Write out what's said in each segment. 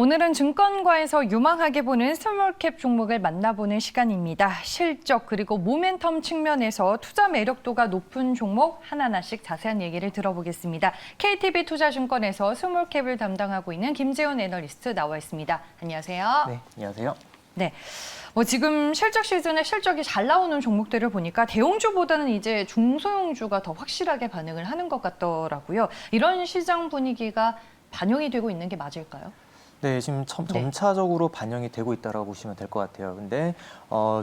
오늘은 증권가에서 유망하게 보는 스몰캡 종목을 만나보는 시간입니다. 실적 그리고 모멘텀 측면에서 투자 매력도가 높은 종목 하나하나씩 자세한 얘기를 들어보겠습니다. KTB투자증권에서 스몰캡을 담당하고 있는 김재훈 애널리스트 나와 있습니다. 안녕하세요. 네, 안녕하세요. 네. 지금 실적 시즌에 실적이 잘 나오는 종목들을 보니까 대형주보다는 이제 중소형주가 더 확실하게 반응을 하는 것 같더라고요. 이런 시장 분위기가 반영이 되고 있는 게 맞을까요? 네, 지금 점차적으로 반영이 되고 있다고 보시면 될 것 같아요. 근데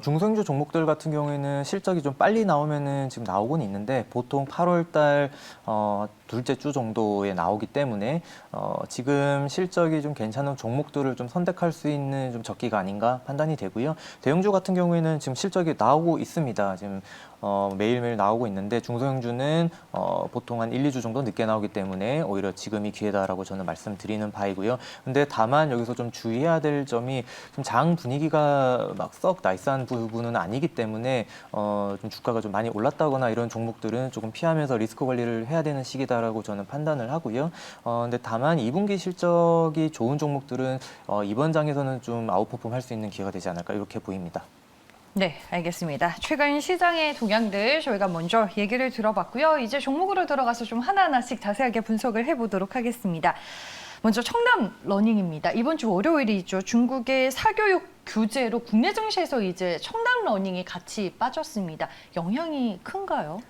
중소형주 종목들 같은 경우에는 실적이 좀 빨리 나오면은 지금 나오고는 있는데 보통 8월 달 둘째 주 정도에 나오기 때문에 지금 실적이 좀 괜찮은 종목들을 좀 선택할 수 있는 좀 적기가 아닌가 판단이 되고요. 대형주 같은 경우에는 지금 실적이 나오고 있습니다. 지금 매일매일 나오고 있는데 중소형주는 보통 한 1, 2주 정도 늦게 나오기 때문에 오히려 지금이 기회다라고 저는 말씀드리는 바이고요. 근데 다만 여기서 좀 주의해야 될 점이 좀 장 분위기가 막 썩 나이스한 부분은 아니기 때문에 좀 주가가 좀 많이 올랐다거나 이런 종목들은 조금 피하면서 리스크 관리를 해야 되는 시기다라고 저는 판단을 하고요. 근데 다만 2분기 실적이 좋은 종목들은 이번 장에서는 좀 아웃퍼폼 할 수 있는 기회가 되지 않을까 이렇게 보입니다. 네, 알겠습니다. 최근 시장의 동향들 저희가 먼저 얘기를 들어봤고요. 이제 종목으로 들어가서 좀 하나하나씩 자세하게 분석을 해보도록 하겠습니다. 먼저 청남 러닝입니다. 이번 주 월요일이죠. 중국의 사교육 규제로 국내 증시에서 이제 청남 러닝이 같이 빠졌습니다. 영향이 큰가요?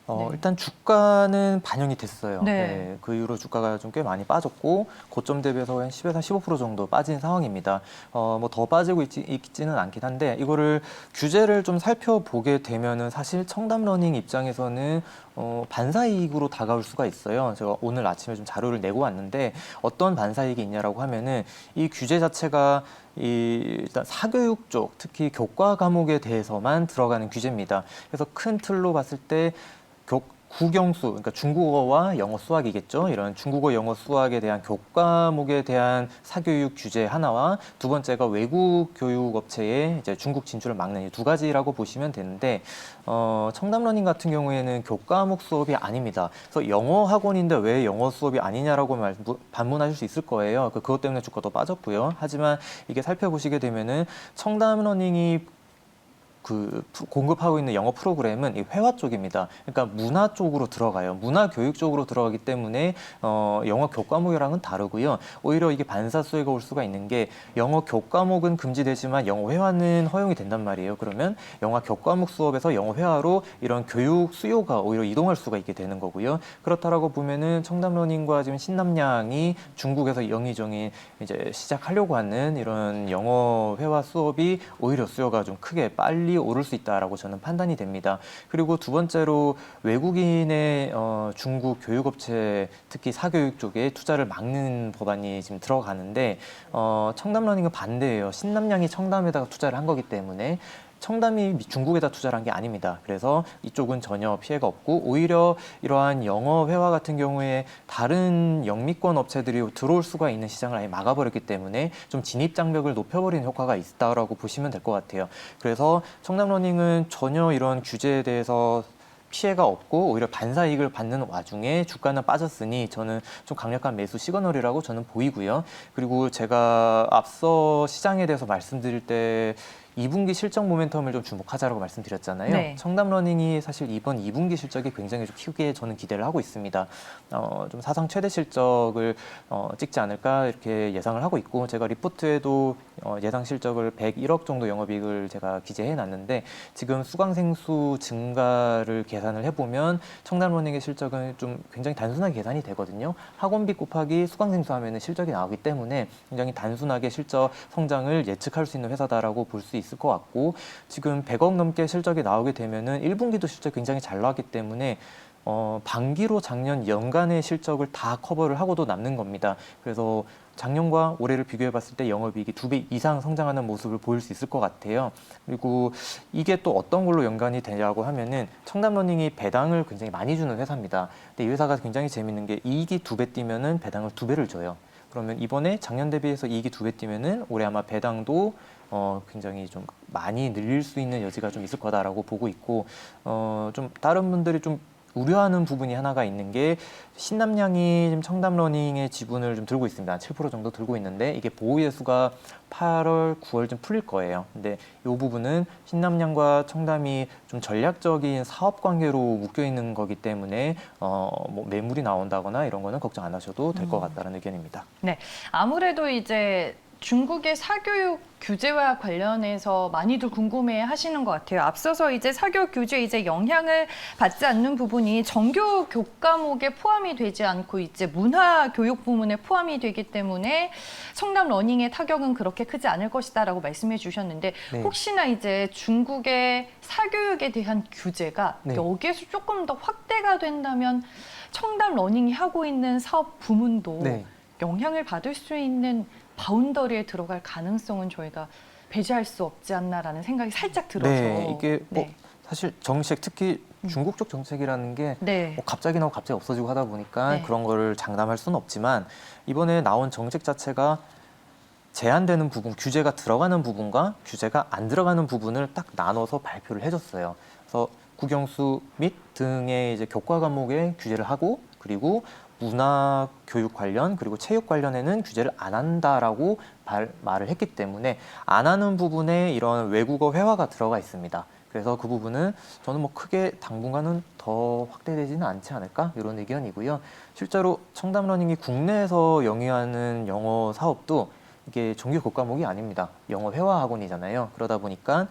네. 일단 주가는 반영이 됐어요. 네. 네, 그 이후로 주가가 좀 꽤 많이 빠졌고 고점 대비해서 한 10에서 15% 정도 빠진 상황입니다. 뭐 더 빠지고 있지는 않긴 한데 이거를 규제를 좀 살펴보게 되면은 사실 청담러닝 입장에서는 반사이익으로 다가올 수가 있어요. 제가 오늘 아침에 좀 자료를 내고 왔는데 어떤 반사이익이 있냐라고 하면은 이 규제 자체가 일단 사교육 쪽, 특히 교과 과목에 대해서만 들어가는 규제입니다. 그래서 큰 틀로 봤을 때 국영수, 그러니까 중국어와 영어 수학이겠죠. 이런 중국어, 영어 수학에 대한 교과목에 대한 사교육 규제 하나와 두 번째가 외국 교육 업체의 이제 중국 진출을 막는 이 두 가지라고 보시면 되는데 청담러닝 같은 경우에는 교과목 수업이 아닙니다. 그래서 영어 학원인데 왜 영어 수업이 아니냐라고 반문하실 수 있을 거예요. 그것 때문에 주가도 빠졌고요. 하지만 이게 살펴보시게 되면은 청담러닝이 공급하고 있는 영어 프로그램은 이 회화 쪽입니다. 그러니까 문화 쪽으로 들어가요. 문화 교육 쪽으로 들어가기 때문에 영어 교과목이랑은 다르고요. 오히려 이게 반사수혜가 올 수가 있는 게 영어 교과목은 금지되지만 영어 회화는 허용이 된단 말이에요. 그러면 영어 교과목 수업에서 영어 회화로 이런 교육 수요가 오히려 이동할 수가 있게 되는 거고요. 그렇다라고 보면은 청담러닝과 지금 신남량이 중국에서 영의정이 이제 시작하려고 하는 이런 영어 회화 수업이 오히려 수요가 좀 크게 빨리 오를 수 있다라고 저는 판단이 됩니다. 그리고 두 번째로 외국인의 중국 교육업체 특히 사교육 쪽에 투자를 막는 법안이 지금 들어가는데 청담러닝은 반대예요. 신남량이 청담에다가 투자를 한 거기 때문에 청담이 중국에다 투자를 한 게 아닙니다. 그래서 이쪽은 전혀 피해가 없고 오히려 이러한 영어 회화 같은 경우에 다른 영미권 업체들이 들어올 수가 있는 시장을 아예 막아버렸기 때문에 좀 진입 장벽을 높여버리는 효과가 있다라고 보시면 될 것 같아요. 그래서 청담러닝은 전혀 이런 규제에 대해서 피해가 없고 오히려 반사이익을 받는 와중에 주가는 빠졌으니 저는 좀 강력한 매수 시그널이라고 저는 보이고요. 그리고 제가 앞서 시장에 대해서 말씀드릴 때 2분기 실적 모멘텀을 좀 주목하자라고 말씀드렸잖아요. 네. 청담러닝이 사실 이번 2분기 실적이 굉장히 좀 크게 저는 기대를 하고 있습니다. 좀 사상 최대 실적을 찍지 않을까 이렇게 예상을 하고 있고 제가 리포트에도 예상 실적을 101억 정도 영업이익을 제가 기재해 놨는데 지금 수강생수 증가를 계산을 해보면 청담러닝의 실적은 좀 굉장히 단순하게 계산이 되거든요. 학원비 곱하기 수강생수 하면은 실적이 나오기 때문에 굉장히 단순하게 실적 성장을 예측할 수 있는 회사다라고 볼 수 있을 것 같고 지금 100억 넘게 실적이 나오게 되면은 1분기도 실적 굉장히 잘 나왔기 때문에 반기로 작년 연간의 실적을 다 커버를 하고도 남는 겁니다. 그래서 작년과 올해를 비교해 봤을 때 영업이익이 2배 이상 성장하는 모습을 보일 수 있을 것 같아요. 그리고 이게 또 어떤 걸로 연관이 되냐고 하면은 청담러닝이 배당을 굉장히 많이 주는 회사입니다. 근데 이 회사가 굉장히 재밌는 게 이익이 2배 뛰면은 배당을 2배를 줘요. 그러면 이번에 작년 대비해서 이익이 2배 뛰면은 올해 아마 배당도 굉장히 좀 많이 늘릴 수 있는 여지가 좀 있을 거다라고 보고 있고 좀 다른 분들이 좀 우려하는 부분이 하나가 있는 게 신남량이 지금 청담러닝의 지분을 좀 들고 있습니다. 7% 정도 들고 있는데 이게 보호예수가 8월, 9월쯤 풀릴 거예요. 근데 이 부분은 신남량과 청담이 좀 전략적인 사업 관계로 묶여 있는 거기 때문에 뭐 매물이 나온다거나 이런 거는 걱정 안 하셔도 될 것 같다는 의견입니다. 네, 아무래도 이제 중국의 사교육 규제와 관련해서 많이들 궁금해 하시는 것 같아요. 앞서서 이제 사교육 규제 이제 영향을 받지 않는 부분이 정규 교과목에 포함이 되지 않고 이제 문화 교육 부문에 포함이 되기 때문에 청담 러닝의 타격은 그렇게 크지 않을 것이다라고 말씀해 주셨는데 네. 혹시나 이제 중국의 사교육에 대한 규제가 네. 여기에서 조금 더 확대가 된다면 청담 러닝이 하고 있는 사업 부문도 네. 영향을 받을 수 있는 바운더리에 들어갈 가능성은 저희가 배제할 수 없지 않나라는 생각이 살짝 들어서. 네, 이게 뭐 네. 사실 정책 특히 중국 쪽 정책이라는 게 네. 뭐 갑자기 나오고 갑자기 없어지고 하다 보니까 네. 그런 거를 장담할 수는 없지만 이번에 나온 정책 자체가 제한되는 부분, 규제가 들어가는 부분과 규제가 안 들어가는 부분을 딱 나눠서 발표를 해줬어요. 그래서 국영수 및 등의 이제 교과 과목에 규제를 하고 그리고 문화 교육 관련 그리고 체육 관련에는 규제를 안 한다라고 말을 했기 때문에 안 하는 부분에 이런 외국어 회화가 들어가 있습니다. 그래서 그 부분은 저는 뭐 크게 당분간은 더 확대되지는 않지 않을까 이런 의견이고요. 실제로 청담러닝이 국내에서 영위하는 영어 사업도 이게 정규 교과목이 아닙니다. 영어 회화 학원이잖아요. 그러다 보니까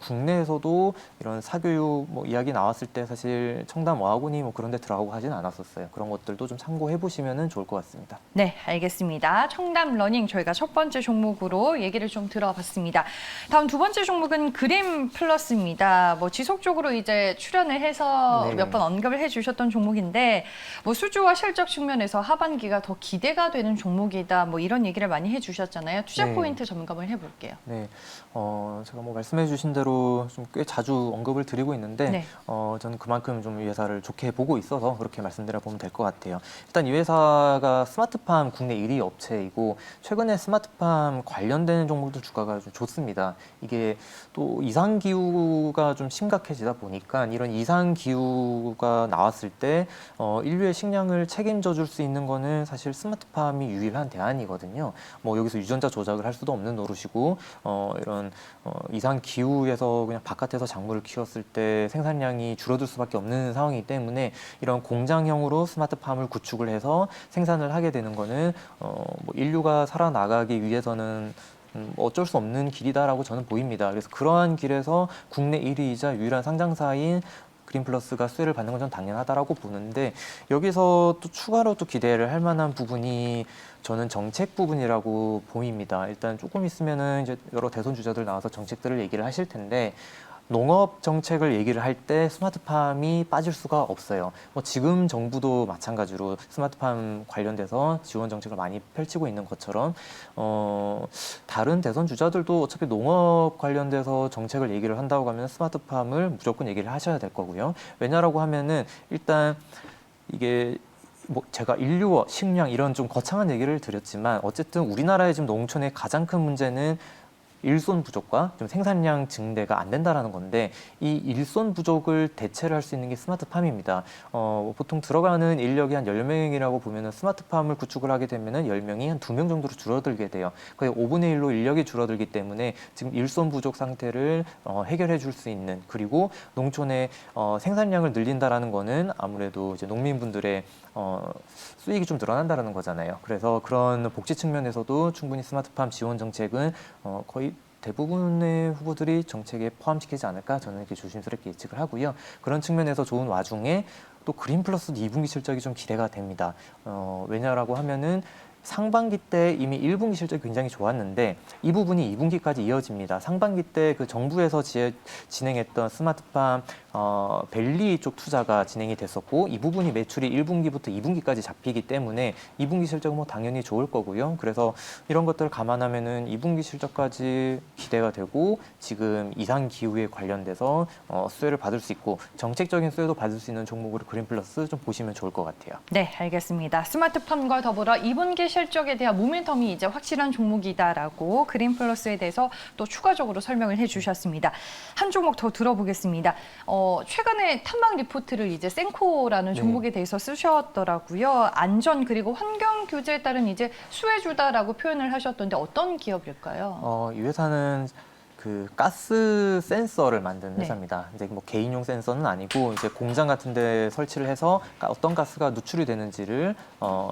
국내에서도 이런 사교육 뭐 이야기 나왔을 때 사실 청담 어학원이 뭐 그런 데 들어가고 하지는 않았었어요. 그런 것들도 좀 참고해 보시면 좋을 것 같습니다. 네, 알겠습니다. 청담 러닝 저희가 첫 번째 종목으로 얘기를 좀 들어봤습니다. 다음 두 번째 종목은 그린 플러스입니다. 뭐 지속적으로 이제 출연을 해서 네. 몇 번 언급을 해주셨던 종목인데 뭐 수주와 실적 측면에서 하반기가 더 기대가 되는 종목이다. 뭐 이런 얘기를 많이 해주셨잖아요. 투자 네. 포인트 점검을 해볼게요. 네, 제가 뭐 말씀해 주신 대로 좀 꽤 자주 언급을 드리고 있는데 네. 저는 그만큼 좀 이 회사를 좋게 보고 있어서 그렇게 말씀드려 보면 될 것 같아요. 일단 이 회사가 스마트팜 국내 1위 업체이고 최근에 스마트팜 관련된 종목들 주가가 좀 좋습니다. 이게 또 이상 기후가 좀 심각해지다 보니까 이런 이상 기후가 나왔을 때 인류의 식량을 책임져 줄 수 있는 거는 사실 스마트팜이 유일한 대안이거든요. 뭐 여기서 유전자 조작을 할 수도 없는 노릇이고 이런 이상 기후에서 그냥 바깥에서 작물을 키웠을 때 생산량이 줄어들 수밖에 없는 상황이기 때문에 이런 공장형으로 스마트팜을 구축을 해서 생산을 하게 되는 거는 뭐 인류가 살아나가기 위해서는 어쩔 수 없는 길이다라고 저는 보입니다. 그래서 그러한 길에서 국내 1위이자 유일한 상장사인 그린플러스가 수혜를 받는 건 전 당연하다라고 보는데 여기서 또 추가로 또 기대를 할 만한 부분이 저는 정책 부분이라고 보입니다. 일단 조금 있으면은 이제 여러 대선 주자들 나와서 정책들을 얘기를 하실 텐데 농업 정책을 얘기를 할 때 스마트팜이 빠질 수가 없어요. 뭐 지금 정부도 마찬가지로 스마트팜 관련돼서 지원 정책을 많이 펼치고 있는 것처럼 다른 대선 주자들도 어차피 농업 관련돼서 정책을 얘기를 한다고 하면 스마트팜을 무조건 얘기를 하셔야 될 거고요. 왜냐라고 하면은 일단 이게 뭐 제가 인류어, 식량 이런 좀 거창한 얘기를 드렸지만 어쨌든 우리나라의 지금 농촌의 가장 큰 문제는 일손 부족과 좀 생산량 증대가 안 된다라는 건데 이 일손 부족을 대체를 할 수 있는 게 스마트팜입니다. 보통 들어가는 인력이 한 10명이라고 보면은 스마트팜을 구축을 하게 되면은 10명이 한 2명 정도로 줄어들게 돼요. 거의 5분의 1로 인력이 줄어들기 때문에 지금 일손 부족 상태를 해결해 줄 수 있는 그리고 농촌의 생산량을 늘린다라는 거는 아무래도 이제 농민분들의 수익이 좀 늘어난다는 거잖아요. 그래서 그런 복지 측면에서도 충분히 스마트팜 지원 정책은 거의 대부분의 후보들이 정책에 포함시키지 않을까 저는 이렇게 조심스럽게 예측을 하고요. 그런 측면에서 좋은 와중에 또 그린플러스 2분기 실적이 좀 기대가 됩니다. 왜냐라고 하면은 상반기 때 이미 1분기 실적이 굉장히 좋았는데 이 부분이 2분기까지 이어집니다. 상반기 때 그 정부에서 진행했던 스마트팜 밸리 쪽 투자가 진행이 됐었고 이 부분이 매출이 1분기부터 2분기까지 잡히기 때문에 2분기 실적은 뭐 당연히 좋을 거고요. 그래서 이런 것들을 감안하면은 2분기 실적까지 기대가 되고 지금 이상 기후에 관련돼서 수혜를 받을 수 있고 정책적인 수혜도 받을 수 있는 종목으로 그린플러스 좀 보시면 좋을 것 같아요. 네, 알겠습니다. 스마트팜과 더불어 2분기 실적에 대한 모멘텀이 이제 확실한 종목이다라고 그린플러스에 대해서 또 추가적으로 설명을 해주셨습니다. 한 종목 더 들어보겠습니다. 최근에 탐방 리포트를 이제 센코라는 종목에 대해서 쓰셨더라고요. 안전 그리고 환경 규제에 따른 이제 수혜주다라고 표현을 하셨던데 어떤 기업일까요? 이 회사는 그 가스 센서를 만드는 네. 회사입니다. 이제 뭐 개인용 센서는 아니고 이제 공장 같은 데 설치를 해서 어떤 가스가 누출이 되는지를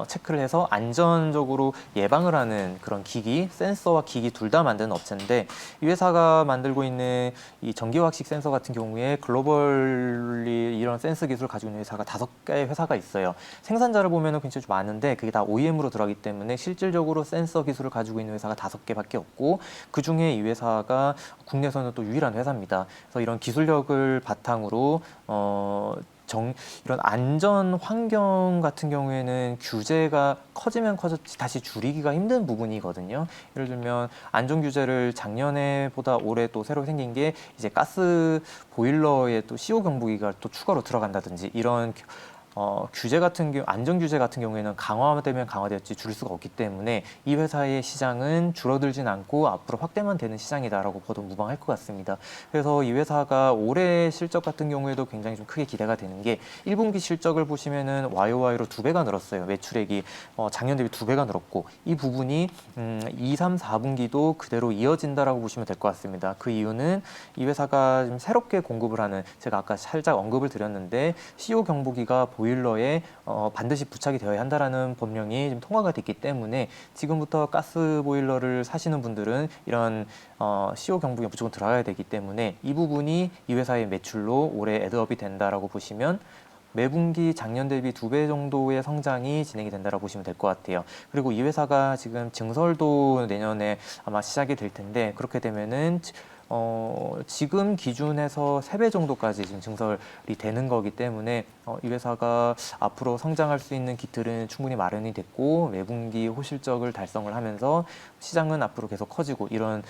체크를 해서 안전적으로 예방을 하는 그런 기기, 센서와 기기 둘 다 만드는 업체인데 이 회사가 만들고 있는 이 전기화학식 센서 같은 경우에 글로벌리 이런 센서 기술을 가지고 있는 회사가 5개의 회사가 있어요. 생산자를 보면은 굉장히 좀 많은데 그게 다 OEM으로 들어가기 때문에 실질적으로 센서 기술을 가지고 있는 회사가 5개밖에 없고 그 중에 이 회사가 국내에서는 또 유일한 회사입니다. 그래서 이런 기술력을 바탕으로 이런 안전 환경 같은 경우에는 규제가 커지면 커졌지 다시 줄이기가 힘든 부분이거든요. 예를 들면 안전 규제를 작년에보다 올해 또 새로 생긴 게 이제 가스 보일러에 또 CO 경보기가 또 추가로 들어간다든지 이런 규제 같은 경우, 안전 규제 같은 경우에는 강화되면 강화되었지 줄일 수가 없기 때문에 이 회사의 시장은 줄어들진 않고 앞으로 확대만 되는 시장이다라고 봐도 무방할 것 같습니다. 그래서 이 회사가 올해 실적 같은 경우에도 굉장히 좀 크게 기대가 되는 게 1분기 실적을 보시면은 YOY로 2배가 늘었어요. 매출액이 작년 대비 2배가 늘었고 이 부분이 2, 3, 4분기도 그대로 이어진다라고 보시면 될 것 같습니다. 그 이유는 이 회사가 좀 새롭게 공급을 하는 제가 아까 살짝 언급을 드렸는데 CO 경보기가 보일러에 반드시 부착이 되어야 한다라는 법령이 좀 통과가 됐기 때문에 지금부터 가스 보일러를 사시는 분들은 이런 CO 경보기가 무조건 들어가야 되기 때문에 이 부분이 이 회사의 매출로 올해 애드업이 된다라고 보시면 매분기 작년 대비 2배 정도의 성장이 진행이 된다고 보시면 될 것 같아요. 그리고 이 회사가 지금 증설도 내년에 아마 시작이 될 텐데 그렇게 되면은 지금 기준에서 3배 정도까지 지금 증설이 되는 거기 때문에 이 회사가 앞으로 성장할 수 있는 기틀은 충분히 마련이 됐고 매분기 호실적을 달성을 하면서 시장은 앞으로 계속 커지고 이런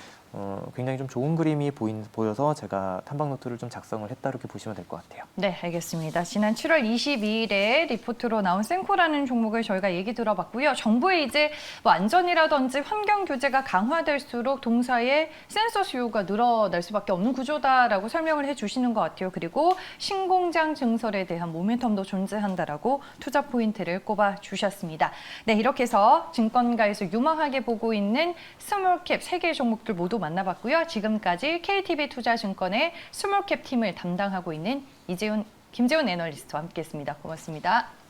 굉장히 좀 좋은 그림이 보여서 제가 탐방노트를 좀 작성을 했다 이렇게 보시면 될 것 같아요. 네, 알겠습니다. 지난 7월 22일에 리포트로 나온 센코라는 종목을 저희가 얘기 들어봤고요. 정부의 이제 뭐 안전이라든지 환경 규제가 강화될수록 동사의 센서 수요가 늘어날 수밖에 없는 구조다라고 설명을 해주시는 것 같아요. 그리고 신공장 증설에 대한 모멘텀도 존재한다라고 투자 포인트를 꼽아 주셨습니다. 네, 이렇게 해서 증권가에서 유망하게 보고 있는 스몰캡 3개의 종목들 모두 만나봤고요. 지금까지 KTB 투자증권의 스몰캡 팀을 담당하고 있는 김재훈 애널리스트와 함께했습니다. 고맙습니다.